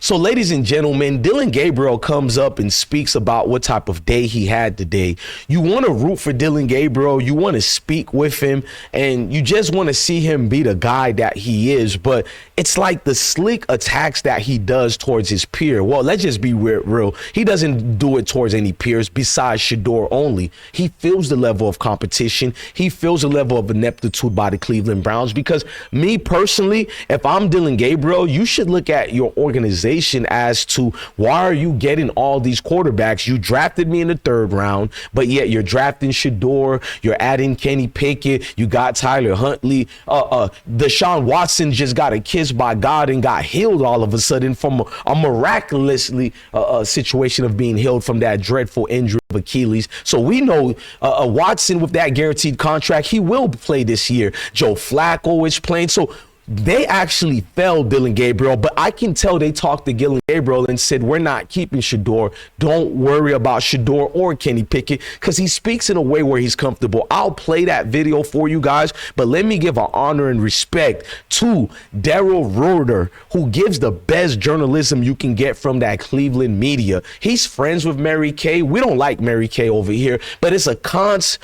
So, ladies and gentlemen, Dillon Gabriel comes up and speaks about what type of day he had today. You want to root for Dillon Gabriel. You want to speak with him, and you just want to see him be the guy that he is. But it's like the slick attacks that he does towards his peer. Well, let's just be real. He doesn't do it towards any peers besides Shedeur only. He feels the level of competition. He feels the level of ineptitude by the Cleveland Browns, because me personally, if I'm Dillon Gabriel, you should look at your organization as to why are you getting all these quarterbacks? You drafted me in the 3rd round, but yet you're drafting Shedeur, you're adding Kenny Pickett, you got Tyler Huntley, Deshaun Watson just got a kiss by God and got healed all of a sudden from a miraculously situation of being healed from that dreadful injury of Achilles. So we know Watson, with that guaranteed contract, he will play this year. Joe Flacco is playing. So they actually failed Dillon Gabriel, but I can tell they talked to Dillon Gabriel and said, we're not keeping Shedeur. Don't worry about Shedeur or Kenny Pickett, because he speaks in a way where he's comfortable. I'll play that video for you guys, but let me give an honor and respect to Daryl Ruiter, who gives the best journalism you can get from that Cleveland media. He's friends with Mary Kay. We don't like Mary Kay over here, but it's a conscious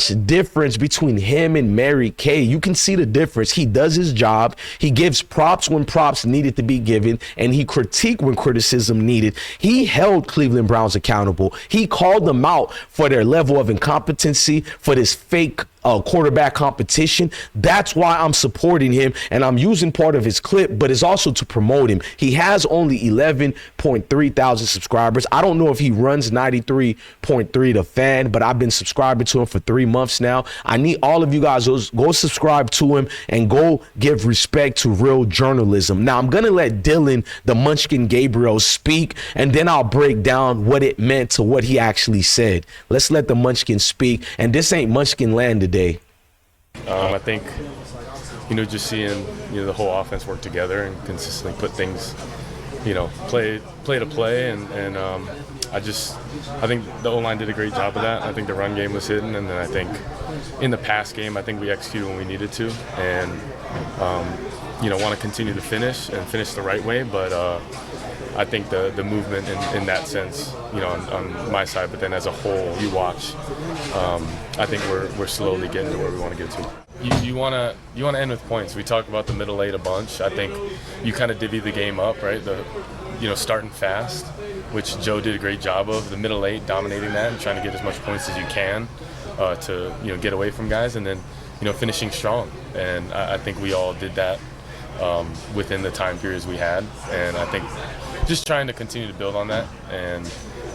difference between him and Mary Kay. You can see the difference. He does his job. He gives props when props needed to be given, and he critiqued when criticism needed. He held Cleveland Browns accountable. He called them out for their level of incompetency, for this fake quarterback competition. That's why I'm supporting him, and I'm using part of his clip, but it's also to promote him. He has only 11.3 thousand subscribers. I don't know if he runs 93.3 The Fan, but I've been subscribing to him for 3 months now. I need all of you guys to go subscribe to him and go give respect to real journalism. Now, I'm gonna let Dillon the Munchkin Gabriel speak, and then I'll break down what it meant to what he actually said. Let's let the Munchkin speak, and this ain't Munchkin land today. I think, just seeing, the whole offense work together and consistently put things, play to play. And I think the O-line did a great job of that. I think the run game was hidden. And then I think in the pass game, I think we executed when we needed to. And, want to continue to finish the right way. But I think the movement in that sense, on my side, but then as a whole, you watch, I think we're slowly getting to where we want to get to. You want to end with points. We talked about the middle 8 a bunch. I think you kind of divvy the game up, right? Starting fast, which Joe did a great job of. The middle 8, dominating that and trying to get as much points as you can to get away from guys, and then finishing strong. And I think we all did that within the time periods we had, and I think just trying to continue to build on that and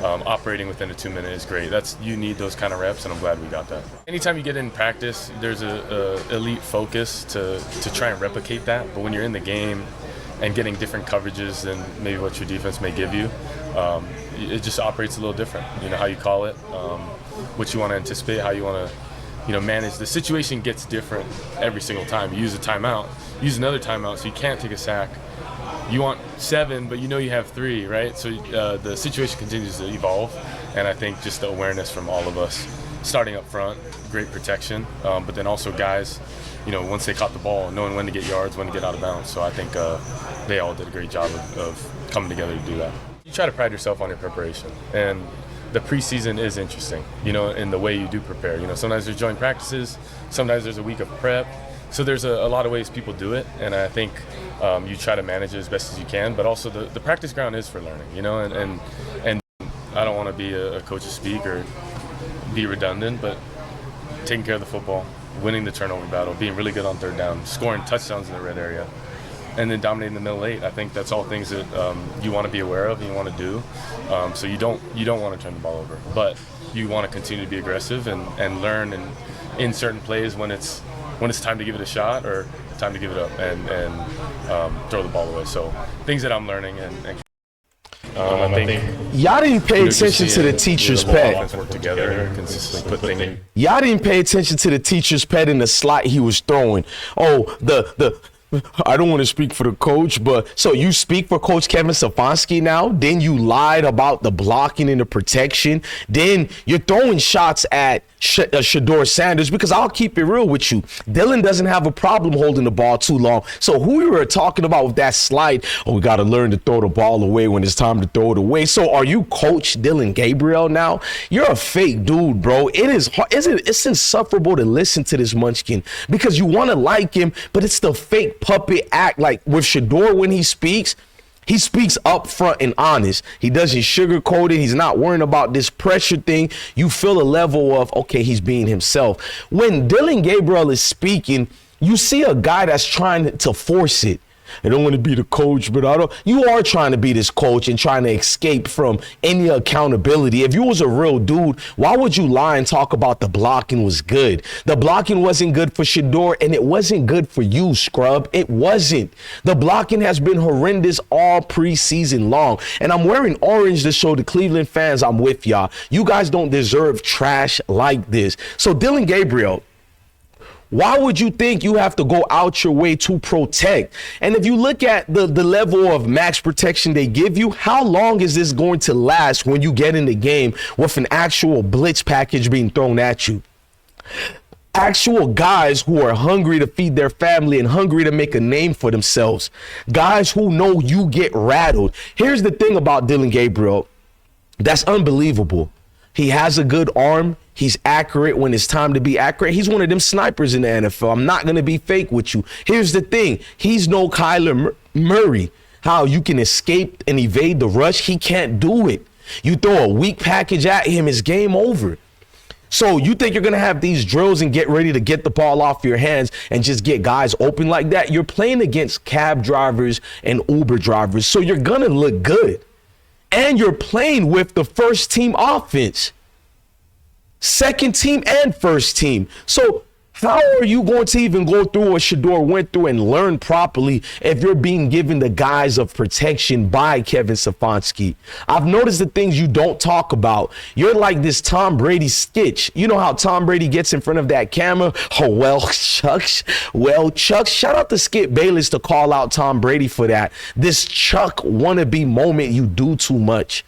operating within a 2-minute is great. You need those kind of reps, and I'm glad we got that. Anytime you get in practice, there's a elite focus to try and replicate that, but when you're in the game and getting different coverages than maybe what your defense may give you, it just operates a little different. How you call it, what you want to anticipate, how you want to manage. The situation gets different every single time. You use a timeout, use another timeout, so you can't take a sack. You want 7, but you have 3, right? So the situation continues to evolve, and I think just the awareness from all of us, starting up front, great protection, but then also guys, once they caught the ball, knowing when to get yards, when to get out of bounds. So I think they all did a great job of coming together to do that. You try to pride yourself on your preparation, and the preseason is interesting, in the way you do prepare. Sometimes there's joint practices, sometimes there's a week of prep. So there's a lot of ways people do it, and I think you try to manage it as best as you can, but also the practice ground is for learning, and I don't want to be a coach to speak or be redundant, but taking care of the football, winning the turnover battle, being really good on 3rd down, scoring touchdowns in the red area, and then dominating the middle 8. I think that's all things that you want to be aware of and you want to do. So you don't want to turn the ball over, but you want to continue to be aggressive and learn in certain plays when it's time to give it a shot or time to give it up and throw the ball away. So things that I'm learning and I think y'all didn't pay attention to the teacher's pet. Work together, consistently put things in. Y'all didn't pay attention to the teacher's pet in the slot he was throwing. Oh, I don't want to speak for the coach, but so you speak for Coach Kevin Stefanski now? Then you lied about the blocking and the protection. Then you're throwing shots at Shedeur Sanders, because I'll keep it real with you. Dillon doesn't have a problem holding the ball too long. So who you were talking about with that slide, oh, we got to learn to throw the ball away when it's time to throw it away. So are you Coach Dillon Gabriel now? You're a fake dude, bro. It's insufferable to listen to this munchkin, because you want to like him, but it's the fake puppet act. Like with Shedeur, when he speaks up front and honest. He doesn't sugarcoat it. He's not worrying about this pressure thing. You feel a level of, okay, he's being himself. When Dillon Gabriel is speaking, you see a guy that's trying to force it. I don't want to be the coach, but you are trying to be this coach and trying to escape from any accountability. If you was a real dude, why would you lie and talk about the blocking was good? The blocking wasn't good for Shedeur, and it wasn't good for you, scrub. It wasn't. The blocking has been horrendous all preseason long. And I'm wearing orange to show the Cleveland fans I'm with y'all. You guys don't deserve trash like this. So Dillon Gabriel, why would you think you have to go out your way to protect? And if you look at the level of max protection they give you, how long is this going to last when you get in the game with an actual blitz package being thrown at you? Actual guys who are hungry to feed their family and hungry to make a name for themselves. Guys who know you get rattled. Here's the thing about Dillon Gabriel that's unbelievable. He has a good arm. He's accurate when it's time to be accurate. He's one of them snipers in the NFL. I'm not going to be fake with you. Here's the thing. He's no Kyler Murray. How you can escape and evade the rush. He can't do it. You throw a weak package at him, it's game over. So you think you're going to have these drills and get ready to get the ball off your hands and just get guys open like that? You're playing against cab drivers and Uber drivers. So you're going to look good. And you're playing with the first team offense. Second team and first team. So how are you going to even go through what Shedeur went through and learn properly if you're being given the guise of protection by Kevin Stefanski? I've noticed the things you don't talk about. You're like this Tom Brady sketch. You know how Tom Brady gets in front of that camera? Oh, well, Chuck. Shout out to Skip Bayless to call out Tom Brady for that. This Chuck wannabe moment you do too much.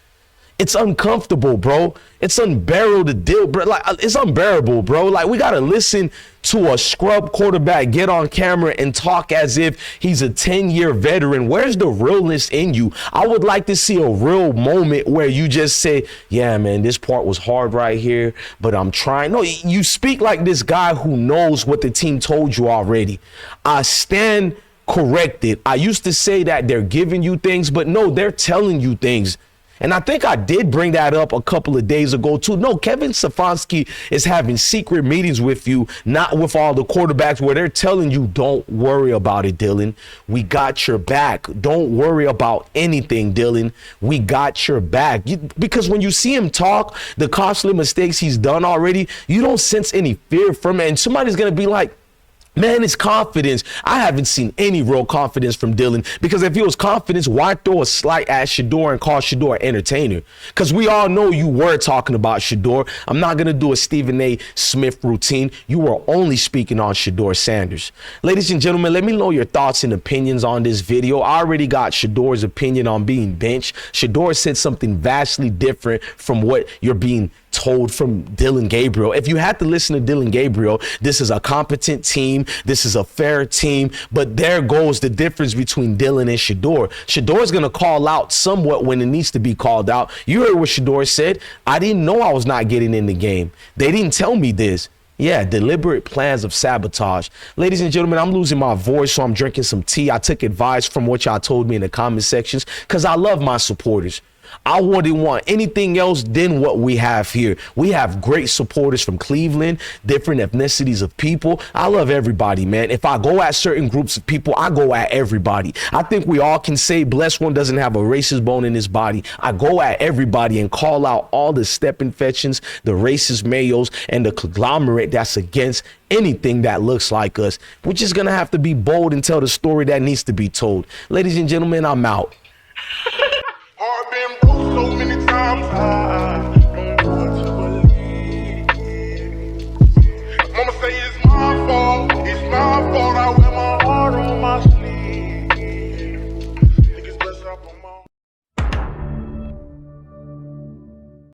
It's uncomfortable, bro. It's unbearable to deal, bro. Like, it's unbearable, bro. Like, we got to listen to a scrub quarterback get on camera and talk as if he's a 10-year veteran. Where's the realness in you? I would like to see a real moment where you just say, yeah, man, this part was hard right here, but I'm trying. No, you speak like this guy who knows what the team told you already. I stand corrected. I used to say that they're giving you things, but no, they're telling you things. And I think I did bring that up a couple of days ago, too. No, Kevin Stefanski is having secret meetings with you, not with all the quarterbacks, where they're telling you, don't worry about it, Dillon. We got your back. Don't worry about anything, Dillon. We got your back. Because when you see him talk, the costly mistakes he's done already, you don't sense any fear from it. And somebody's going to be like, man, it's confidence. I haven't seen any real confidence from Dillon, because if it was confidence, why throw a slight at Shedeur and call Shedeur an entertainer? Because we all know you were talking about Shedeur. I'm not going to do a Stephen A. Smith routine. You were only speaking on Shedeur Sanders. Ladies and gentlemen, let me know your thoughts and opinions on this video. I already got Shedeur's opinion on being benched. Shedeur said something vastly different from what you're being told from Dillon Gabriel. If you had to listen to Dillon Gabriel, this is a competent team. This is a fair team. But there goes the difference between Dillon and Shedeur. Shedeur is going to call out somewhat when it needs to be called out. You heard what Shedeur said. I didn't know I was not getting in the game. They didn't tell me this. Yeah, deliberate plans of sabotage. Ladies and gentlemen, I'm losing my voice, so I'm drinking some tea. I took advice from what y'all told me in the comment sections because I love my supporters. I wouldn't want anything else than what we have here. We have great supporters from Cleveland, different ethnicities of people. I love everybody, man. If I go at certain groups of people, I go at everybody. I think we all can say blessed one doesn't have a racist bone in his body. I go at everybody and call out all the step infections, the racist mayos, and the conglomerate that's against anything that looks like us. We're just going to have to be bold and tell the story that needs to be told. Ladies and gentlemen, I'm out. I've been broke so many times.